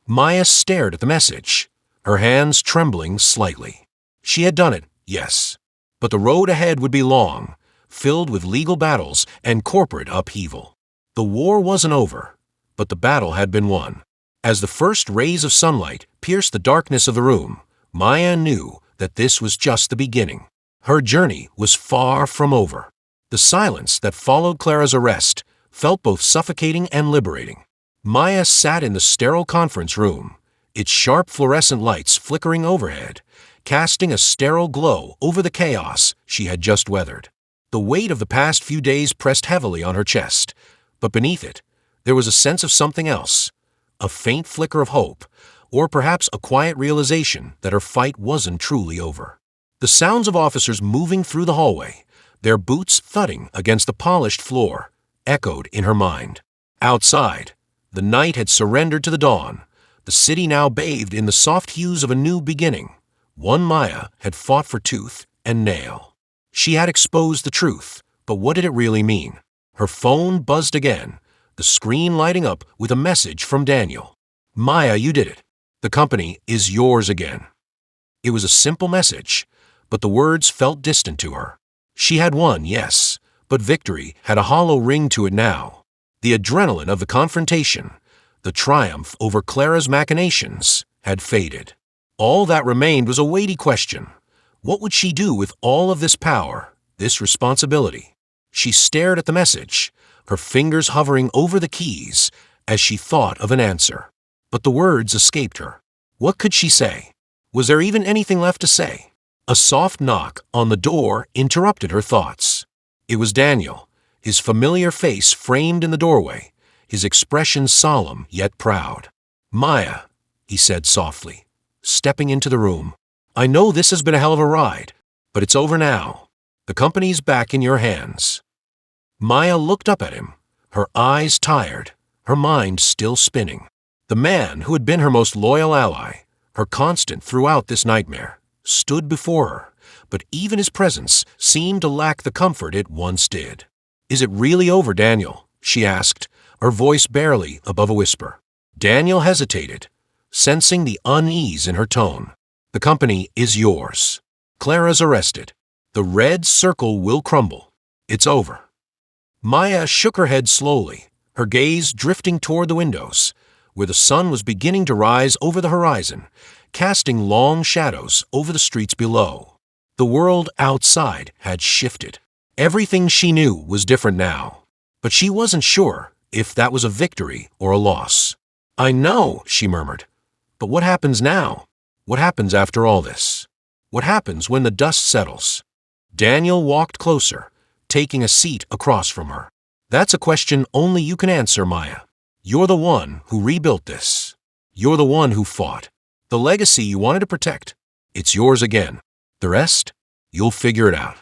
Maya stared at the message, her hands trembling slightly. She had done it, yes, but the road ahead would be long, filled with legal battles and corporate upheaval. The war wasn't over, but the battle had been won. As the first rays of sunlight pierced the darkness of the room, Maya knew that this was just the beginning. Her journey was far from over. The silence that followed Clara's arrest felt both suffocating and liberating. Maya sat in the sterile conference room, its sharp fluorescent lights flickering overhead, casting a sterile glow over the chaos she had just weathered. The weight of the past few days pressed heavily on her chest, but beneath it, there was a sense of something else, a faint flicker of hope, or perhaps a quiet realization that her fight wasn't truly over. The sounds of officers moving through the hallway, their boots thudding against the polished floor, echoed in her mind. Outside, the night had surrendered to the dawn, The city now bathed in the soft hues of a new beginning. One Maya had fought for tooth and nail. She had exposed the truth, but what did it really mean? Her phone buzzed again, the screen lighting up with a message from Daniel. Maya, you did it. The company is yours again. It was a simple message, but the words felt distant to her. She had won, yes, but victory had a hollow ring to it now. The adrenaline of the confrontation, the triumph over Clara's machinations, had faded. All that remained was a weighty question. What would she do with all of this power, this responsibility? She stared at the message, her fingers hovering over the keys as she thought of an answer. But the words escaped her. What could she say? Was there even anything left to say? A soft knock on the door interrupted her thoughts. It was Daniel, his familiar face framed in the doorway, his expression solemn yet proud. Maya, he said softly, stepping into the room. I know this has been a hell of a ride, but it's over now. The company's back in your hands. Maya looked up at him, her eyes tired, her mind still spinning. The man who had been her most loyal ally, her constant throughout this nightmare, stood before her, but even his presence seemed to lack the comfort it once did. Is it really over, Daniel? She asked, her voice barely above a whisper. Daniel hesitated, sensing the unease in her tone. The company is yours. Clara's arrested. The red circle will crumble. It's over. Maya shook her head slowly, her gaze drifting toward the windows, where the sun was beginning to rise over the horizon, casting long shadows over the streets below. The world outside had shifted. Everything she knew was different now, but she wasn't sure if that was a victory or a loss. I know, she murmured, but what happens now? What happens after all this? What happens when the dust settles? Daniel walked closer, taking a seat across from her. That's a question only you can answer, Maya. You're the one who rebuilt this. You're the one who fought. The legacy you wanted to protect, it's yours again. The rest, you'll figure it out.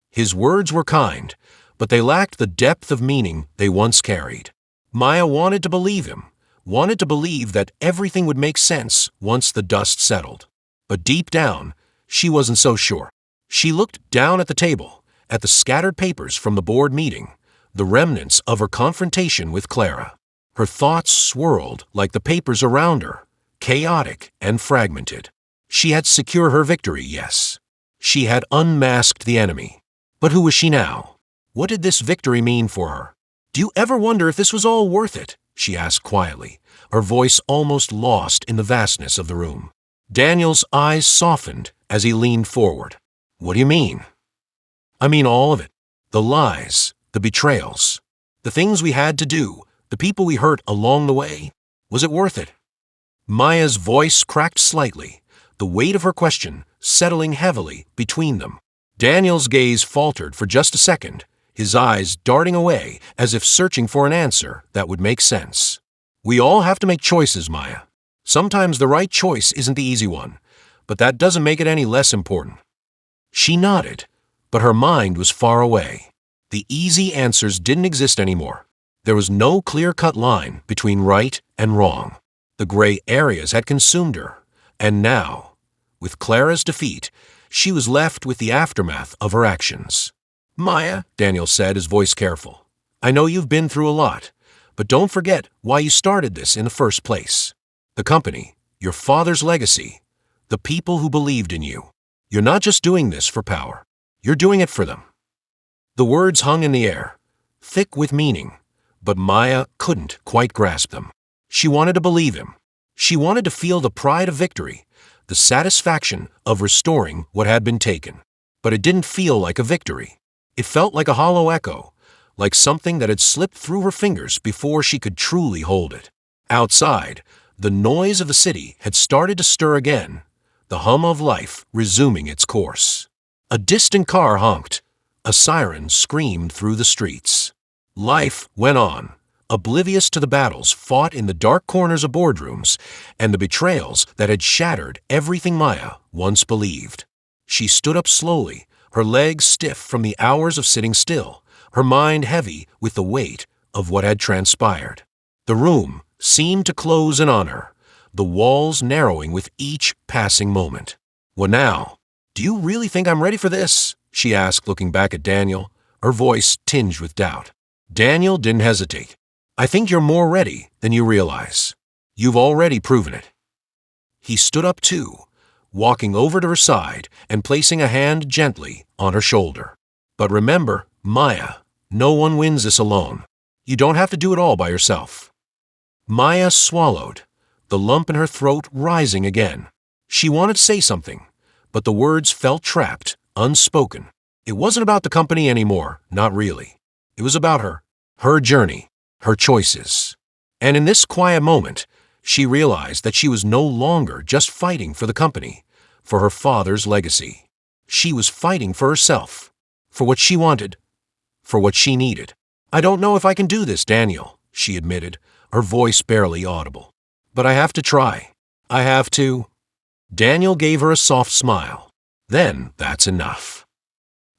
His words were kind, but they lacked the depth of meaning they once carried. Maya wanted to believe him, wanted to believe that everything would make sense once the dust settled. But deep down, she wasn't so sure. She looked down at the table, at the scattered papers from the board meeting, the remnants of her confrontation with Clara. Her thoughts swirled like the papers around her, chaotic and fragmented. She had secured her victory, yes. She had unmasked the enemy. But who was she now? What did this victory mean for her? Do you ever wonder if this was all worth it? She asked quietly, her voice almost lost in the vastness of the room. Daniel's eyes softened as he leaned forward. What do you mean? I mean all of it. The lies, the betrayals, the things we had to do, the people we hurt along the way. Was it worth it? Maya's voice cracked slightly, the weight of her question settling heavily between them. Daniel's gaze faltered for just a second, his eyes darting away as if searching for an answer that would make sense. We all have to make choices, Maya. Sometimes the right choice isn't the easy one, but that doesn't make it any less important. She nodded, but her mind was far away. The easy answers didn't exist anymore. There was no clear-cut line between right and wrong. The gray areas had consumed her, and now, with Clara's defeat, she was left with the aftermath of her actions. Maya, Daniel said, his voice careful, I know you've been through a lot, but don't forget why you started this in the first place. The company, your father's legacy, the people who believed in you. You're not just doing this for power. You're doing it for them. The words hung in the air, thick with meaning, but Maya couldn't quite grasp them. She wanted to believe him. She wanted to feel the pride of victory, the satisfaction of restoring what had been taken. But it didn't feel like a victory. It felt like a hollow echo, like something that had slipped through her fingers before she could truly hold it. Outside, the noise of the city had started to stir again, the hum of life resuming its course. A distant car honked. A siren screamed through the streets. Life went on, oblivious to the battles fought in the dark corners of boardrooms and the betrayals that had shattered everything Maya once believed. She stood up slowly, her legs stiff from the hours of sitting still, her mind heavy with the weight of what had transpired. The room seemed to close in on her, the walls narrowing with each passing moment. "What now? Do you really think I'm ready for this?" she asked, looking back at Daniel, her voice tinged with doubt. Daniel didn't hesitate. "I think you're more ready than you realize. You've already proven it." He stood up too, walking over to her side and placing a hand gently on her shoulder. "But remember, Maya, no one wins this alone. You don't have to do it all by yourself." Maya swallowed, the lump in her throat rising again. She wanted to say something, but the words felt trapped, unspoken. It wasn't about the company anymore, not really. It was about her journey, her choices. And in this quiet moment, she realized that she was no longer just fighting for the company, for her father's legacy. She was fighting for herself, for what she wanted, for what she needed. "I don't know if I can do this, Daniel," she admitted, her voice barely audible. "But I have to try. I have to." Daniel gave her a soft smile. "Then that's enough."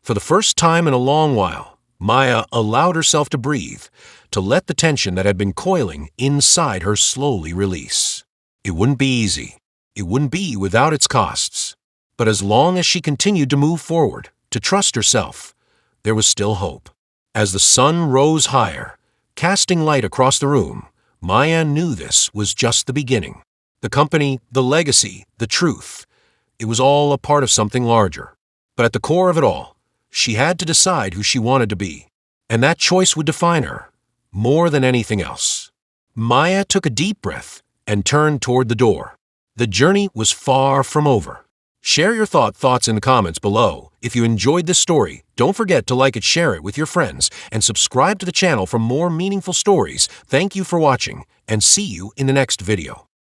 For the first time in a long while, Maya allowed herself to breathe, to let the tension that had been coiling inside her slowly release. It wouldn't be easy. It wouldn't be without its costs. But as long as she continued to move forward, to trust herself, there was still hope. As the sun rose higher, casting light across the room, Maya knew this was just the beginning. The company, the legacy, the truth. It was all a part of something larger. But at the core of it all, she had to decide who she wanted to be. And that choice would define her, more than anything else. Maya took a deep breath and turned toward the door. The journey was far from over. Share your thoughts in the comments below. If you enjoyed this story, don't forget to like it, share it with your friends, and subscribe to the channel for more meaningful stories. Thank you for watching, and see you in the next video.